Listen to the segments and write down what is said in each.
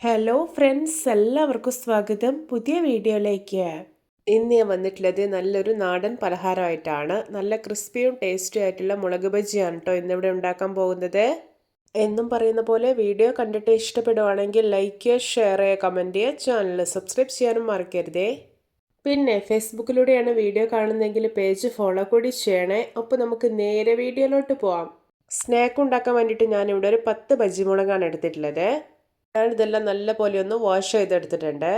Hello friends, എല്ലാവർക്കും സ്വാഗതം പുതിയ വീഡിയോയിലേക്ക്. ഇന്ന് ഞാൻ വന്നിട്ടുള്ളത് നല്ലൊരു നാടൻ പലഹാരമായിട്ടാണ്. നല്ല ക്രിസ്പിയും ടേസ്റ്റി ആയിട്ടുള്ള മുളക് ബജിയാണ് കേട്ടോ ഇന്നിവിടെ ഉണ്ടാക്കാൻ പോകുന്നത്. എന്നും പറയുന്ന പോലെ വീഡിയോ കണ്ടിട്ട് ഇഷ്ടപ്പെടുവാണെങ്കിൽ ലൈക്ക് ചെയ്യുക, ഷെയർ ചെയ്യുക, കമൻറ്റ് ചെയ്യുക, ചാനൽ സബ്സ്ക്രൈബ് ചെയ്യാനും മറക്കരുതേ. പിന്നെ ഫേസ്ബുക്കിലൂടെയാണ് വീഡിയോ കാണുന്നതെങ്കിൽ പേജ് ഫോളോ കൂടി ചെയ്യണേ. അപ്പോൾ നമുക്ക് നേരെ വീഡിയോയിലോട്ട് പോവാം. സ്നാക്ക് ഉണ്ടാക്കാൻ വേണ്ടിയിട്ട് ഞാനിവിടെ ഒരു 10 ബജി മുളകാണ് എടുത്തിട്ടുള്ളത്. ഞാനിതെല്ലാം നല്ല പോലെ ഒന്ന് വാഷ് ചെയ്തെടുത്തിട്ടുണ്ട്.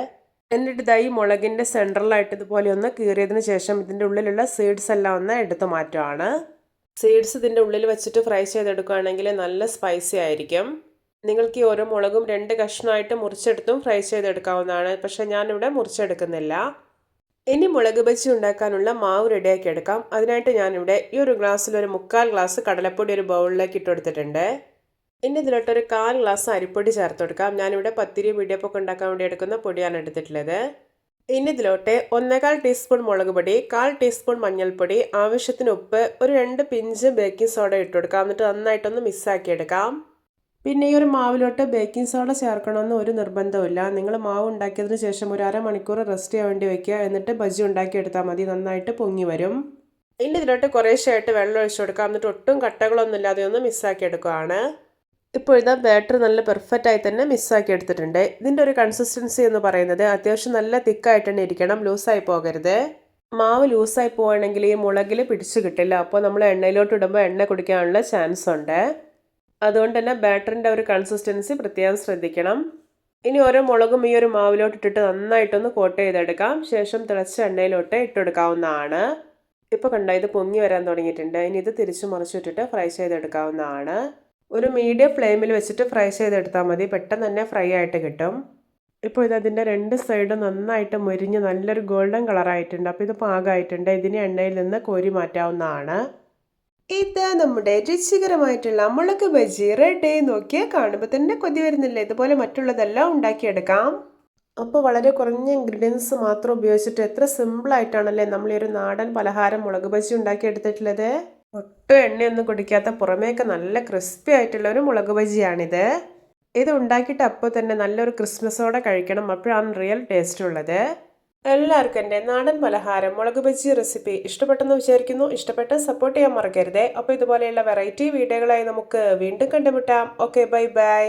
എന്നിട്ട് ഇതാ ഈ മുളകിൻ്റെ സെൻട്രലായിട്ട് ഇതുപോലെ ഒന്ന് കീറിയതിന് ശേഷം ഇതിൻ്റെ ഉള്ളിലുള്ള സീഡ്സ് എല്ലാം ഒന്ന് എടുത്തു മാറ്റുകയാണ്. സീഡ്സ് ഇതിൻ്റെ ഉള്ളിൽ വെച്ചിട്ട് ഫ്രൈ ചെയ്തെടുക്കുകയാണെങ്കിൽ നല്ല സ്പൈസി ആയിരിക്കും. നിങ്ങൾക്ക് ഈ ഓരോ മുളകും 2 കഷ്ണമായിട്ട് മുറിച്ചെടുത്തും ഫ്രൈ ചെയ്തെടുക്കാവുന്നതാണ്. പക്ഷേ ഞാനിവിടെ മുറിച്ചെടുക്കുന്നില്ല. ഇനി മുളക് ബജി ഉണ്ടാക്കാനുള്ള മാവ് റെഡിയാക്കി എടുക്കാം. അതിനായിട്ട് ഞാനിവിടെ ഈ ഒരു ഗ്ലാസ്സിൽ ഒരു 1/4 ഗ്ലാസ് കടലപ്പൊടി ഒരു ബൗളിലേക്ക് ഇട്ടെടുത്തിട്ടുണ്ട്. ഇനി ഇതിലോട്ടൊരു 1/4 ഗ്ലാസ് അരിപ്പൊടി ചേർത്ത് കൊടുക്കാം. ഞാനിവിടെ പത്തിരി പിടിയപ്പൊക്കെ ഉണ്ടാക്കാൻ വേണ്ടി എടുക്കുന്ന പൊടിയാണ് എടുത്തിട്ടുള്ളത്. ഇനി ഇതിലോട്ട് 1/4 ടീസ്പൂൺ മുളക് പൊടി, 1/4 ടീസ്പൂൺ മഞ്ഞൾപ്പൊടി, ആവശ്യത്തിന് ഉപ്പ്, ഒരു 2 പിഞ്ച് ബേക്കിംഗ് സോഡ ഇട്ട് കൊടുക്കാം. എന്നിട്ട് നന്നായിട്ടൊന്ന് മിക്സാക്കി എടുക്കാം. പിന്നെ ഈ ഒരു മാവിലോട്ട് ബേക്കിംഗ് സോഡ ചേർക്കണമെന്ന് ഒരു നിർബന്ധമില്ല. നിങ്ങൾ മാവ് ഉണ്ടാക്കിയതിന് ശേഷം ഒരു അരമണിക്കൂർ റെസ്റ്റ് ചെയ്യാൻ വേണ്ടി വെക്കുക. എന്നിട്ട് ബജി ഉണ്ടാക്കിയെടുത്താൽ മതി, നന്നായിട്ട് പൊങ്ങി വരും. ഇനി ഇതിലോട്ട് കുറേശ്ശായിട്ട് വെള്ളം ഒഴിച്ചു കൊടുക്കാം. എന്നിട്ട് ഒട്ടും കട്ടകളൊന്നും ഇല്ലാതെ ഒന്ന് മിക്സാക്കി എടുക്കുകയാണ്. ഇപ്പോൾ ഇതാ ബാറ്റർ നല്ല പെർഫെക്റ്റ് ആയി തന്നെ മിക്സാക്കി എടുത്തിട്ടുണ്ട്. ഇതിൻ്റെ ഒരു കൺസിസ്റ്റൻസി എന്ന് പറയുന്നത് അത്യാവശ്യം നല്ല തിക്കായിട്ട് തന്നെ ഇരിക്കണം, ലൂസായി പോകരുത്. മാവ് ലൂസായി പോവുകയാണെങ്കിൽ ഈ മുളകിൽ പിടിച്ചു കിട്ടില്ല. അപ്പോൾ നമ്മൾ എണ്ണയിലോട്ട് ഇടുമ്പോൾ എണ്ണ കുടിക്കാനുള്ള ചാൻസ് ഉണ്ട്. അതുകൊണ്ട് തന്നെ ബാറ്ററിൻ്റെ ഒരു കൺസിസ്റ്റൻസി പ്രത്യേകം ശ്രദ്ധിക്കണം. ഇനി ഓരോ മുളകും ഈ ഒരു മാവിലോട്ട് ഇട്ടിട്ട് നന്നായിട്ടൊന്ന് കോട്ട് ചെയ്തെടുക്കാം. ശേഷം തിളച്ച എണ്ണയിലോട്ട് ഇട്ടെടുക്കാവുന്നതാണ്. ഇപ്പോൾ കണ്ടോ, ഇത് പൊങ്ങി വരാൻ തുടങ്ങിയിട്ടുണ്ട്. ഇനി ഇത് തിരിച്ചു മറിച്ചിട്ടിട്ട് ഫ്രൈ ചെയ്തെടുക്കാവുന്നതാണ്. ഒരു മീഡിയം ഫ്ലെയിമിൽ വെച്ചിട്ട് ഫ്രൈ ചെയ്തെടുത്താൽ മതി, പെട്ടെന്ന് തന്നെ ഫ്രൈ ആയിട്ട് കിട്ടും. ഇപ്പോൾ ഇതിൻ്റെ 2 സൈഡും നന്നായിട്ട് മുരിഞ്ഞ് നല്ലൊരു ഗോൾഡൻ കളറായിട്ടുണ്ട്. അപ്പോൾ ഇത് പാകമായിട്ടുണ്ട്. ഇതിനെ എണ്ണയിൽ നിന്ന് കോരി മാറ്റാവുന്നതാണ്. ഇത് നമ്മുടെ രുചികരമായിട്ടുള്ള മുളക് ബജി റെഡി. നോക്കിയാൽ കാണുമ്പോൾ തന്നെ കൊതി വരുന്നില്ല. ഇതുപോലെ മറ്റുള്ളതെല്ലാം ഉണ്ടാക്കിയെടുക്കാം. അപ്പോൾ വളരെ കുറഞ്ഞ ഇൻഗ്രീഡിയൻസ് മാത്രം ഉപയോഗിച്ചിട്ട് എത്ര സിമ്പിളായിട്ടാണല്ലേ നമ്മൾ ഈ ഒരു നാടൻ പലഹാരം മുളക് ബജി ഉണ്ടാക്കിയെടുത്തിട്ടുള്ളത്. ഒട്ടും എണ്ണയൊന്നും കുടിക്കാത്ത, പുറമേയൊക്കെ നല്ല ക്രിസ്പി ആയിട്ടുള്ള ഒരു മുളക് ബജിയാണിത്. ഇത് ഉണ്ടാക്കിയിട്ട് അപ്പോൾ തന്നെ നല്ലൊരു ക്രിസ്മസോടെ കഴിക്കണം, അപ്പോഴാണ് റിയൽ ടേസ്റ്റ് ഉള്ളത്. എല്ലാവർക്കും എൻ്റെ നാടൻ പലഹാരം മുളക് ബജി റെസിപ്പി ഇഷ്ടപ്പെട്ടെന്ന് വിചാരിക്കുന്നു. ഇഷ്ടപ്പെട്ട് സപ്പോർട്ട് ചെയ്യാൻ മറക്കരുതേ. അപ്പോൾ ഇതുപോലെയുള്ള വെറൈറ്റി വീഡിയോകളായി നമുക്ക് വീണ്ടും കണ്ടുമുട്ടാം. Okay, bye bye.